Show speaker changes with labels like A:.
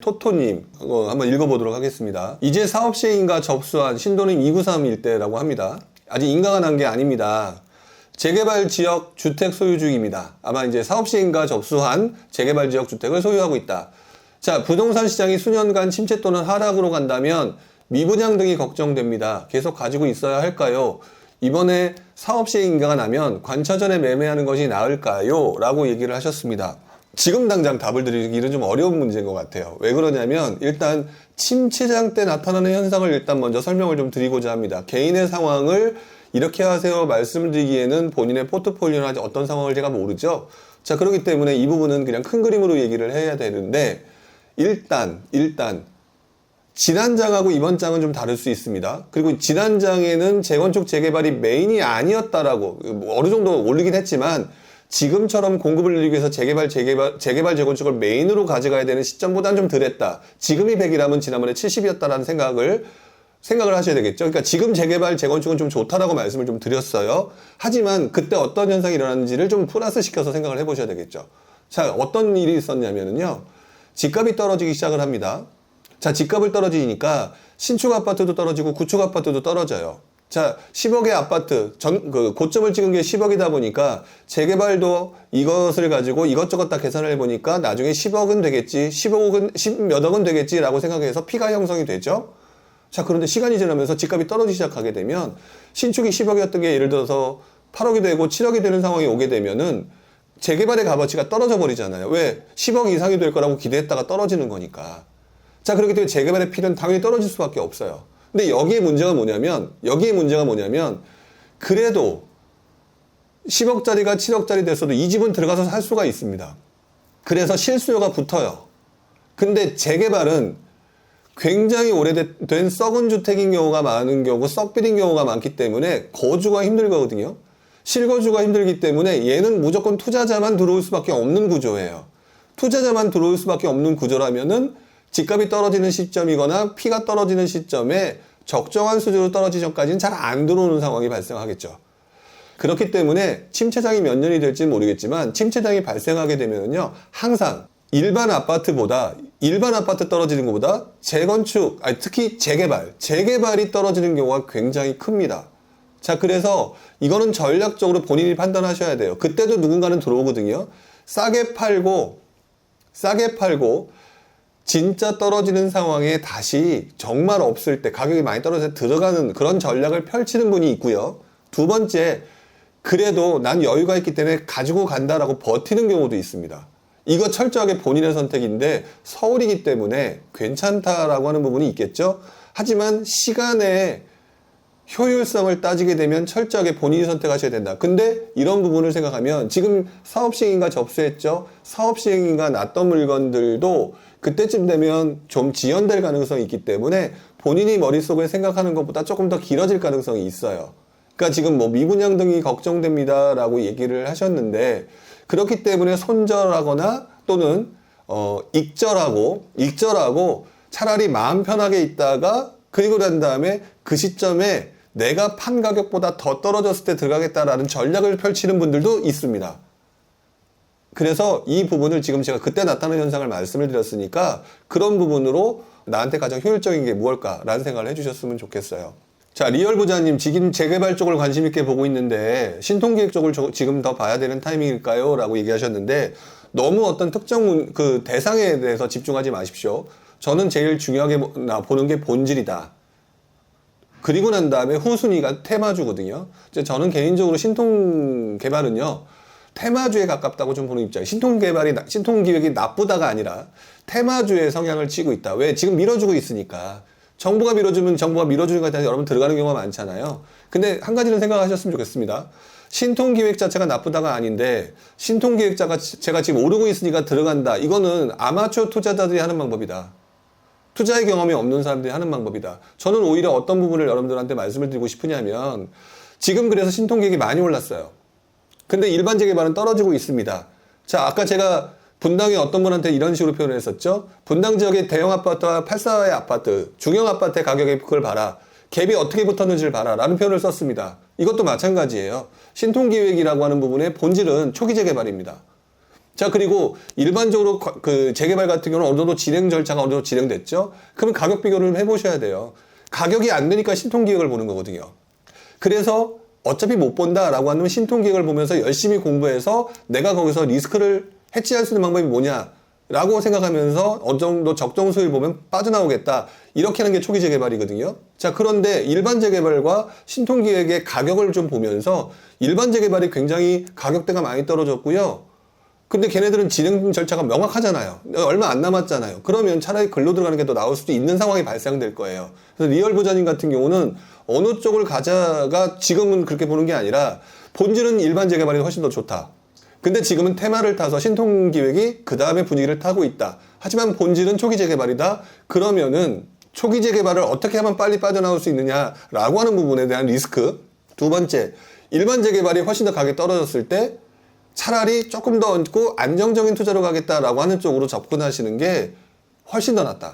A: 토토님 한번 읽어보도록 하겠습니다. 이제 사업 시행인가 접수한 신도림 293 일대라고 합니다. 아직 인가가 난 게 아닙니다. 재개발 지역 주택 소유 중입니다. 아마 이제 사업 시행인가 접수한 재개발 지역 주택을 소유하고 있다. 자, 부동산 시장이 수년간 침체 또는 하락으로 간다면 미분양 등이 걱정됩니다. 계속 가지고 있어야 할까요? 이번에 사업 시행인가가 나면 관처 전에 매매하는 것이 나을까요? 라고 얘기를 하셨습니다. 지금 당장 답을 드리기는 좀 어려운 문제인 것 같아요. 왜 그러냐면 일단 침체장 때 나타나는 현상을 일단 먼저 설명을 좀 드리고자 합니다. 개인의 상황을 이렇게 하세요 말씀을 드리기에는 본인의 포트폴리오나 어떤 상황을 제가 모르죠. 자, 그렇기 때문에 이 부분은 그냥 큰 그림으로 얘기를 해야 되는데 일단 지난 장하고 이번 장은 좀 다를 수 있습니다. 그리고 지난 장에는 재건축 재개발이 메인이 아니었다라고 어느 정도 올리긴 했지만 지금처럼 공급을 늘리기 위해서 재개발 재건축을 메인으로 가져가야 되는 시점보다는 좀 덜했다. 지금이 100이라면 지난번에 70이었다라는 생각을 하셔야 되겠죠. 그러니까 지금 재개발 재건축은 좀 좋다라고 말씀을 좀 드렸어요. 하지만 그때 어떤 현상이 일어났는지를 좀 플러스 시켜서 생각을 해보셔야 되겠죠. 자, 어떤 일이 있었냐면요. 집값이 떨어지기 시작을 합니다. 자, 집값을 떨어지니까 신축 아파트도 떨어지고 구축 아파트도 떨어져요. 자, 10억의 아파트, 고점을 찍은 게 10억이다 보니까 재개발도 이것을 가지고 이것저것 다 계산을 해보니까 나중에 10억은 되겠지, 15억은, 10몇 억은 되겠지라고 생각해서 피가 형성이 되죠. 자, 그런데 시간이 지나면서 집값이 떨어지기 시작하게 되면 신축이 10억이었던 게 예를 들어서 8억이 되고 7억이 되는 상황이 오게 되면은 재개발의 값어치가 떨어져 버리잖아요. 왜? 10억 이상이 될 거라고 기대했다가 떨어지는 거니까. 자, 그렇기 때문에 재개발의 필은 당연히 떨어질 수밖에 없어요. 근데 여기에 문제가 뭐냐면 그래도 10억짜리가 7억짜리 됐어도 이 집은 들어가서 살 수가 있습니다. 그래서 실수요가 붙어요. 근데 재개발은 굉장히 오래된 썩은 주택인 경우가 많은 경우, 썩빌인 경우가 많기 때문에 거주가 힘들거든요. 실거주가 힘들기 때문에 얘는 무조건 투자자만 들어올 수밖에 없는 구조예요. 투자자만 들어올 수밖에 없는 구조라면은 집값이 떨어지는 시점이거나 피가 떨어지는 시점에 적정한 수준으로 떨어지기 전까지는 잘 안 들어오는 상황이 발생하겠죠. 그렇기 때문에 침체장이 몇 년이 될지 모르겠지만 침체장이 발생하게 되면요, 항상 일반 아파트 떨어지는 것보다 재건축, 특히 재개발이 떨어지는 경우가 굉장히 큽니다. 자, 그래서 이거는 전략적으로 본인이 판단하셔야 돼요. 그때도 누군가는 들어오거든요. 싸게 팔고 진짜 떨어지는 상황에 다시 정말 없을 때 가격이 많이 떨어져서 들어가는 그런 전략을 펼치는 분이 있고요. 두 번째, 그래도 난 여유가 있기 때문에 가지고 간다라고 버티는 경우도 있습니다. 이거 철저하게 본인의 선택인데 서울이기 때문에 괜찮다라고 하는 부분이 있겠죠. 하지만 시간의 효율성을 따지게 되면 철저하게 본인이 선택하셔야 된다. 근데 이런 부분을 생각하면 지금 사업시행인가 접수했죠. 사업시행인가 났던 물건들도 그때쯤 되면 좀 지연될 가능성이 있기 때문에 본인이 머릿속에 생각하는 것보다 조금 더 길어질 가능성이 있어요. 그러니까 지금 뭐 미분양 등이 걱정됩니다 라고 얘기를 하셨는데, 그렇기 때문에 손절하거나 또는 익절하고 차라리 마음 편하게 있다가 그리고 난 다음에 그 시점에 내가 판 가격보다 더 떨어졌을 때 들어가겠다라는 전략을 펼치는 분들도 있습니다. 그래서 이 부분을 지금 제가 그때 나타나는 현상을 말씀을 드렸으니까 그런 부분으로 나한테 가장 효율적인 게 무엇일까라는 생각을 해주셨으면 좋겠어요. 자, 리얼부자님, 지금 재개발 쪽을 관심 있게 보고 있는데 신통기획 쪽을 지금 더 봐야 되는 타이밍일까요? 라고 얘기하셨는데, 너무 어떤 특정 대상에 대해서 집중하지 마십시오. 저는 제일 중요하게 보는 게 본질이다. 그리고 난 다음에 후순위가 테마주거든요. 저는 개인적으로 신통개발은요, 테마주에 가깝다고 좀 보는 입장이에요. 신통기획이 나쁘다가 아니라 테마주의 성향을 띠고 있다. 왜? 지금 밀어주고 있으니까. 정부가 밀어주면 정부가 밀어주는 것에 여러분 들어가는 경우가 많잖아요. 근데 한 가지는 생각하셨으면 좋겠습니다. 신통기획 자체가 나쁘다가 아닌데 신통기획자가 제가 지금 오르고 있으니까 들어간다. 이거는 아마추어 투자자들이 하는 방법이다. 투자의 경험이 없는 사람들이 하는 방법이다. 저는 오히려 어떤 부분을 여러분들한테 말씀을 드리고 싶으냐면, 지금 그래서 신통기획이 많이 올랐어요. 근데 일반 재개발은 떨어지고 있습니다. 자, 아까 제가 분당에 어떤 분한테 이런 식으로 표현을 했었죠. 분당 지역의 대형 아파트와 8사의 아파트, 중형 아파트의 가격에 그걸 봐라. 갭이 어떻게 붙었는지를 봐라. 라는 표현을 썼습니다. 이것도 마찬가지예요. 신통기획이라고 하는 부분의 본질은 초기 재개발입니다. 자, 그리고 일반적으로 그 재개발 같은 경우는 어느 정도 진행 절차가 어느 정도 진행됐죠? 그러면 가격 비교를 해보셔야 돼요. 가격이 안 되니까 신통기획을 보는 거거든요. 그래서 어차피 못 본다라고 하면 신통기획을 보면서 열심히 공부해서 내가 거기서 리스크를 해치할 수 있는 방법이 뭐냐라고 생각하면서 어느 정도 적정 수익을 보면 빠져나오겠다. 이렇게 하는 게 초기 재개발이거든요. 자, 그런데 일반 재개발과 신통기획의 가격을 좀 보면서 일반 재개발이 굉장히 가격대가 많이 떨어졌고요. 근데 걔네들은 진행 절차가 명확하잖아요. 얼마 안 남았잖아요. 그러면 차라리 글로 들어가는 게 더 나올 수도 있는 상황이 발생될 거예요. 그래서 리얼 부자님 같은 경우는 어느 쪽을 가자가 지금은 그렇게 보는 게 아니라 본질은 일반 재개발이 훨씬 더 좋다. 근데 지금은 테마를 타서 신통기획이 그 다음에 분위기를 타고 있다. 하지만 본질은 초기 재개발이다. 그러면은 초기 재개발을 어떻게 하면 빨리 빠져나올 수 있느냐라고 하는 부분에 대한 리스크. 두 번째, 일반 재개발이 훨씬 더 가격이 떨어졌을 때 차라리 조금 더 얹고 안정적인 투자로 가겠다라고 하는 쪽으로 접근하시는 게 훨씬 더 낫다.